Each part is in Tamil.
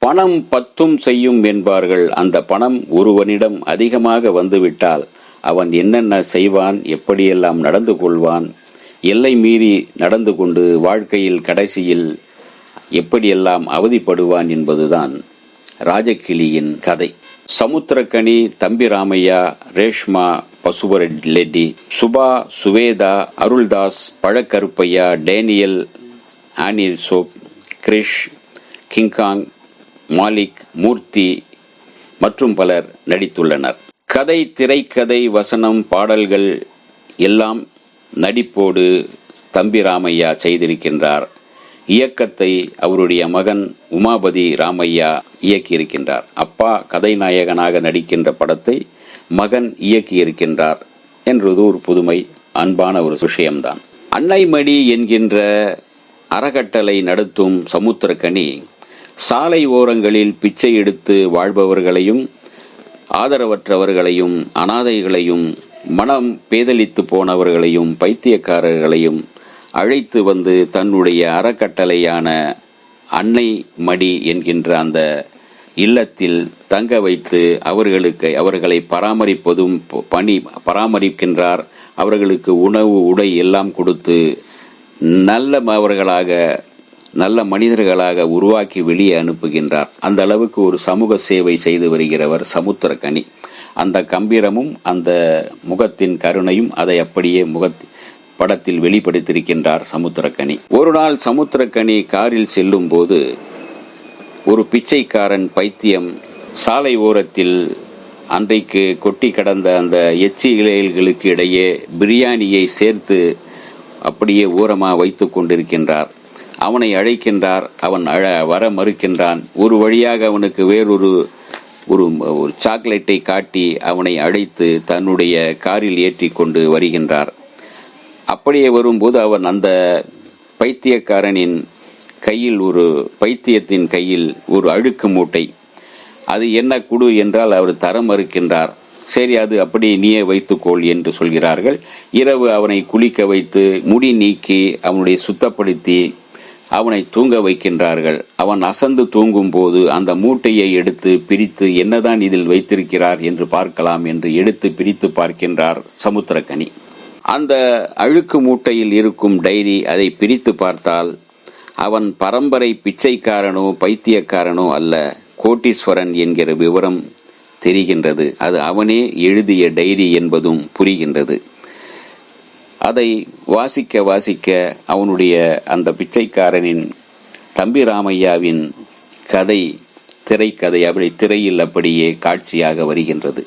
பணம் பத்தும் செய்யும் என்பார்கள். அந்த பணம் ஒருவனிடம் அதிகமாக வந்துவிட்டால் அவன் என்னென்ன செய்வான், எப்படியெல்லாம் நடந்து கொள்வான், எல்லை மீறி நடந்து கொண்டு வாழ்க்கையில் கடைசியில் எப்படியெல்லாம் அவதிப்படுவான் என்பதுதான் ராஜகிளியின் கதை. சமுத்திரக்கனி, தம்பி ராமையா, ரேஷ்மா பசுபரெட்டி, சுபா, சுவேதா, அருள்தாஸ், பழக்கருப்பையா, டேனியல், ஆனில் சோப், கிரிஷ், கிங்காங், மாலிக், மூர்த்தி மற்றும் பலர் நடித்துள்ளனர். கதை, திரைக்கதை, வசனம், பாடல்கள் எல்லாம் நடிப்போடு தம்பி ராமையா செய்திருக்கின்றார். இயக்கத்தை அவருடைய மகன் உமாபதி ராமையா இயக்கியிருக்கின்றார். அப்பா கதைநாயகனாக நடிக்கின்ற படத்தை மகன் இயக்கியிருக்கின்றார் என்றது ஒரு புதுமை, அன்பான ஒரு விஷயம்தான். அன்னைமடி என்கின்ற அறக்கட்டளை நடத்தும் சமுத்திரக்கனி சாலை ஓரங்களில் பிச்சை எடுத்து வாழ்பவர்களையும் ஆதரவற்றவர்களையும் அனாதைகளையும் மனம் பேதலித்து போனவர்களையும் பைத்தியக்காரர்களையும் அழைத்து வந்து தன்னுடைய அறக்கட்டளையான அன்னை மடி என்கின்ற அந்த இல்லத்தில் தங்க வைத்து அவர்களை பராமரிக்கின்றார். அவர்களுக்கு உணவு, உடை எல்லாம் கொடுத்து நல்ல மனிதர்களாக உருவாக்கி வெளியே அனுப்புகின்றார். அந்த அளவுக்கு ஒரு சமூக சேவை செய்து வருகிறவர் சமுத்திரக்கனி. அந்த கம்பீரமும் அந்த முகத்தின் கருணையும் அதை அப்படியே படத்தில் வெளிப்படுத்தியிருக்கின்றார் சமுத்திரக்கனி. ஒரு நாள் சமுத்திரக்கனி காரில் செல்லும் போது ஒரு பிச்சைக்காரன் பைத்தியம் சாலை ஓரத்தில் அன்றைக்கு கொட்டி கடந்த அந்த எச்சி இலைகளுக்கு இடையே பிரியாணியை சேர்த்து அப்படியே ஓரமாக வைத்து கொண்டிருக்கின்றார். அவனை அழைக்கின்றார். அவன் வர மறுக்கின்றான். ஒரு வழியாக அவனுக்கு வேறொரு சாக்லேட்டை காட்டி அவனை அழைத்து தன்னுடைய காரில் ஏற்றி கொண்டு வருகின்றார். அப்படியே வரும்போது அவன் அந்த பைத்தியக்காரனின் கையில் பைத்தியத்தின் கையில் ஒரு அழுக்கு மூட்டை, அது என்ன குடு என்றால் அவர் தர மறுக்கின்றார். சரி, அது அப்படி நீயே வைத்துக்கொள் என்று சொல்கிறார்கள். இரவு அவனை குளிக்க வைத்து முடி நீக்கி அவனுடைய சுத்தப்படுத்தி அவனை தூங்க வைக்கின்றார்கள். அவன் அசந்து தூங்கும் போது அந்த மூட்டையை எடுத்து பிரித்து என்னதான் இதில் வைத்திருக்கிறார் என்று பார்க்கலாம் என்று எடுத்து பிரித்து பார்க்கின்றார் சமுத்திரக்கனி. அந்த அழுக்கு மூட்டையில் இருக்கும் டைரி, அதை பிரித்து பார்த்தால் அவன் பரம்பரை பிச்சைக்காரனோ பைத்தியக்காரனோ அல்ல, கோட்டீஸ்வரன் என்கிற விவரம் தெரிகின்றது. அது அவனே எழுதிய டைரி என்பதும் புரிகின்றது. அதை வாசிக்க அவனுடைய அந்த பிச்சைக்காரனின் தம்பி ராமையாவின் கதை, திரைக்கதை அப்படி திரையில் அப்படியே காட்சியாக வருகின்றது.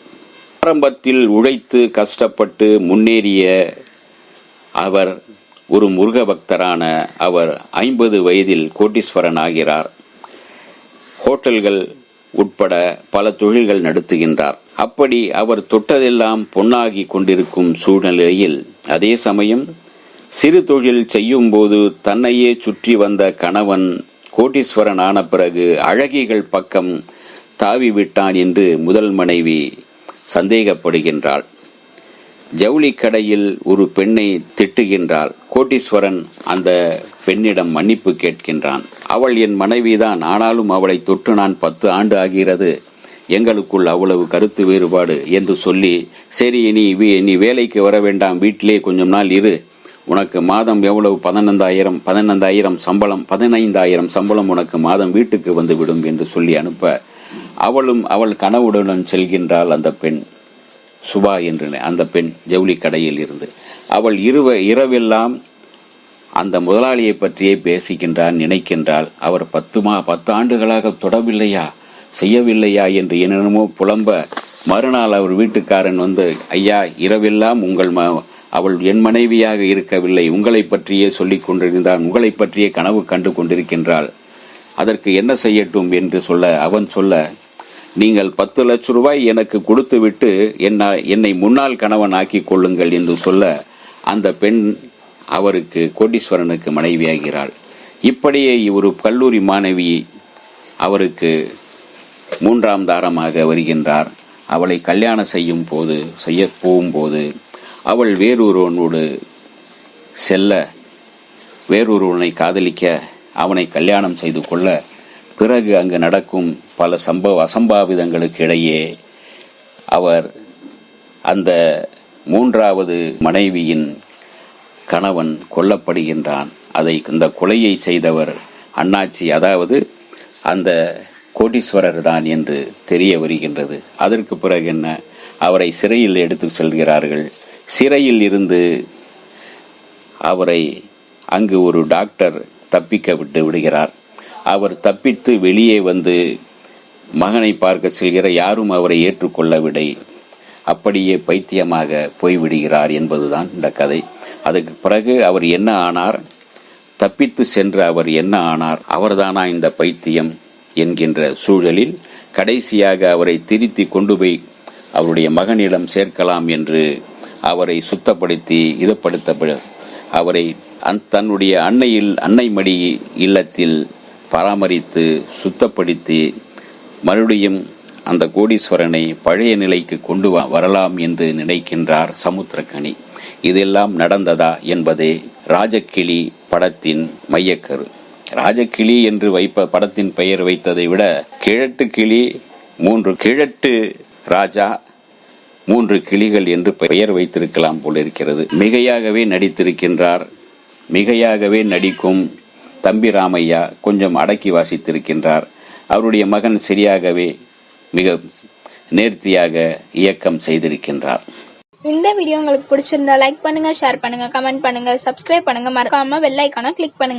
ஆரம்பத்தில் உழைத்து கஷ்டப்பட்டு முன்னேறிய அவர் ஒரு முருக பக்தரான அவர் 50 வயதில் கோட்டீஸ்வரன் ஆகிறார். ஹோட்டல்கள் உட்பட பல தொழில்கள் நடத்துகின்றார். அப்படி அவர் தொட்டதெல்லாம் பொன்னாகி கொண்டிருக்கும் சூழ்நிலையில் அதே சமயம் சிறு தொழில் செய்யும் போது தன்னையே சுற்றி வந்த கணவன் கோட்டீஸ்வரன் ஆன பிறகு அழகிகள் பக்கம் தாவிவிட்டான் என்று முதல் மனைவி சந்தேகப்படுகின்றாள். ஜவுளி கடையில் ஒரு பெண்ணை திட்டுகின்றாள். கோட்டீஸ்வரன் அந்த பெண்ணிடம் மன்னிப்பு கேட்கின்றான். அவள் என் மனைவிதான், ஆனாலும் அவளை தொட்டு நான் 10 ஆண்டு ஆகிறது, எங்களுக்குள் அவ்வளவு கருத்து வேறுபாடு என்று சொல்லி, சரி நீ வேலைக்கு வர வேண்டாம், வீட்டிலே கொஞ்சம் நாள் இரு, உனக்கு மாதம் எவ்வளவு 15,000 சம்பளம், 15,000 சம்பளம் உனக்கு மாதம் வீட்டுக்கு வந்துவிடும் என்று சொல்லி அனுப்ப அவள் கனவுடன் செல்கின்றாள். அந்த பெண் சுபா என்று அந்த பெண் ஜவுளி கடையில் இருந்து அவள் இரவெல்லாம் அந்த முதலாளியை பற்றியே பேசுகின்றான், நினைக்கின்றாள். அவர் 10 ஆண்டுகளாக தொடவில்லையா, செய்யவில்லையா என்று என்னென்னமோ புலம்ப, மறுநாள் அவர் வீட்டுக்காரன் வந்து, ஐயா, இரவெல்லாம் அவள் என் மனைவியாக இருக்கவில்லை, உங்களை பற்றியே சொல்லிக் கொண்டிருந்தான், உங்களை பற்றியே கனவு கண்டு கொண்டிருக்கின்றாள், அதற்கு என்ன செய்யட்டும் என்று அவன் சொல்ல, நீங்கள் 10 லட்சம் ரூபாய் எனக்கு கொடுத்து விட்டு என்னை முன்னாள் கணவன் ஆக்கி கொள்ளுங்கள் என்று சொல்ல, அந்த பெண் அவருக்கு கோட்டீஸ்வரனுக்கு மனைவியாகிறாள். இப்படியே ஒரு கல்லூரி மாணவி அவருக்கு 3ஆம் தாரமாக வருகின்றார். அவளை கல்யாணம் செய்ய போகும்போது அவள் வேறொருவனை காதலிக்க அவனை கல்யாணம் செய்து கொள்ள பிறகு அங்கு நடக்கும் பல அசம்பாவிதங்களுக்கு இடையே அவர் அந்த மூன்றாவது மனைவியின் கணவன் கொல்லப்படுகின்றான். இந்த கொலையை செய்தவர் அண்ணாச்சி, அதாவது அந்த கோடீஸ்வரர் தான் என்று தெரிய வருகின்றது. அதற்கு பிறகு என்ன, அவரை சிறையில் எடுத்து செல்கிறார்கள். சிறையில் இருந்து அவரை அங்கு ஒரு டாக்டர் தப்பிக்க விட்டு விடுகிறார். அவர் தப்பித்து வெளியே வந்து மகனை பார்க்க செல்கிற யாரும் அவரை ஏற்றுக்கொள்ளவில்லை. அப்படியே பைத்தியமாக போய்விடுகிறார் என்பதுதான் இந்த கதை. அதுக்கு பிறகு அவர் என்ன ஆனார், தப்பித்து சென்ற அவர் என்ன ஆனார், அவர்தானா இந்த பைத்தியம் என்கின்ற சூழலில் கடைசியாக அவரை திருத்தி கொண்டு போய் அவருடைய மகனிடம் சேர்க்கலாம் என்று அவரை சுத்தப்படுத்தி அவரை தன்னுடைய அன்னை மடி இல்லத்தில் பராமரித்து சுத்தப்படுத்தி மறுபடியும் அந்த கோடீஸ்வரனை பழைய நிலைக்கு கொண்டு வரலாம் என்று நினைக்கின்றார் சமுத்திரக்கனி. இதெல்லாம் நடந்ததா என்பதே ராஜக்கிளி படத்தின் மையக்கரு. ராஜக்கிளி என்று படத்தின் பெயர் வைத்ததை விட கிழட்டு கிளி, 3 கிழட்டு ராஜா 3 கிளிகள் என்று பெயர் வைத்திருக்கலாம் போல இருக்கிறது. மிகையாகவே நடித்திருக்கின்றார். மிகையாகவே நடிக்கும் தம்பி ராமையா கொஞ்சம் அடக்கி வாசித்திருக்கின்றார். அவருடைய மகன் சரியாகவே மிக நேர்த்தியாக இயக்கம் செய்திருக்கின்றார். இந்த வீடியோ உங்களுக்கு பிடிச்சிருந்தா லைக் பண்ணுங்க, ஷேர் பண்ணுங்க, கமெண்ட் பண்ணுங்க, சப்ஸ்கிரைப் பண்ணுங்க, மறக்காம பெல் ஐகானை கிளிக் பண்ணுங்க.